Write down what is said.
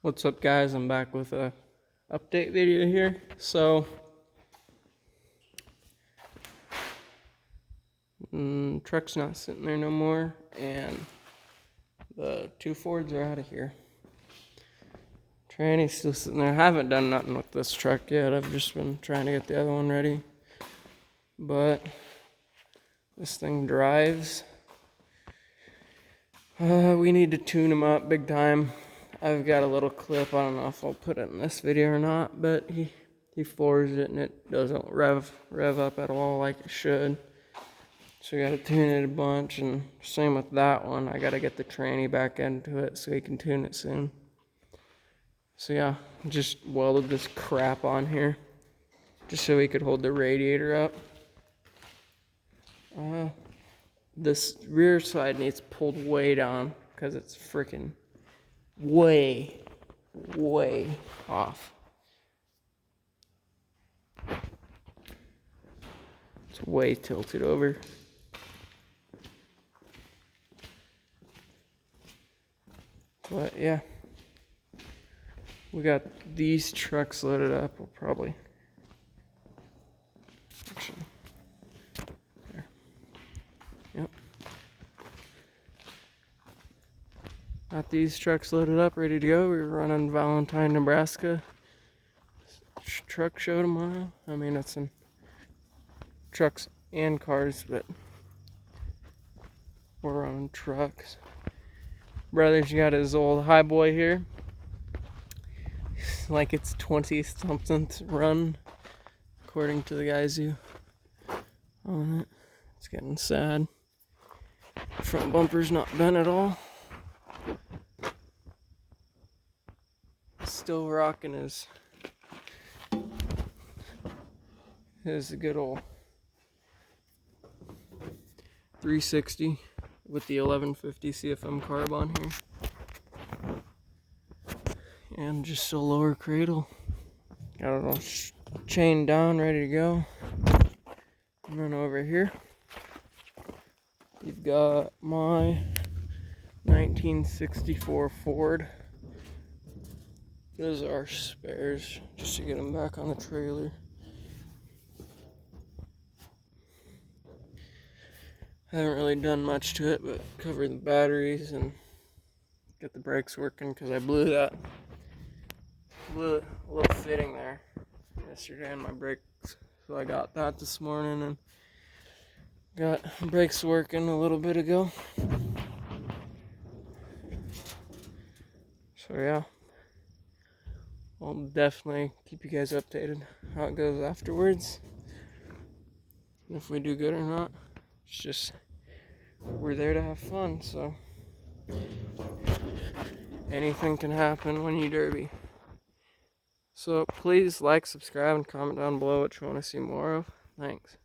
What's up, guys? I'm back with a update video here. So truck's not sitting there no more, and the two Fords are out of here. Tranny's still sitting there. I haven't done nothing with this truck yet. I've just been trying to get the other one ready, but this thing drives. We need to tune him up big time. I've got a little clip. I don't know if I'll put it in this video or not, but he floors it and it doesn't rev up at all like it should. So we gotta tune it a bunch, and same with that one. I gotta get the tranny back into it so he can tune it soon. So yeah, just welded this crap on here just so he could hold the radiator up. This rear side needs pulled way down because it's freaking way off. It's way tilted over. But yeah, we got these trucks loaded up. We'll probably actually there. Yep. Got these trucks loaded up, ready to go. We're running Valentine, Nebraska truck show tomorrow. I mean, it's in trucks and cars, but we're running trucks. Brother's got his old highboy here. Like it's 20-somethingth run, according to the guys who own it. It's getting sad. Front bumper's not bent at all. Still rocking his good old 360 with the 1150 CFM carb on here. And just a lower cradle. Got it all chained down, ready to go. And then over here, you've got my 1964 Ford. Those are spares, just to get them back on the trailer. I haven't really done much to it, but covered the batteries and get the brakes working because I blew a little fitting there yesterday in my brakes. So I got that this morning and got brakes working a little bit ago. So yeah, I'll definitely keep you guys updated how it goes afterwards. And if we do good or not, it's just we're there to have fun, so anything can happen when you derby. So please like, subscribe, and comment down below what you want to see more of. Thanks.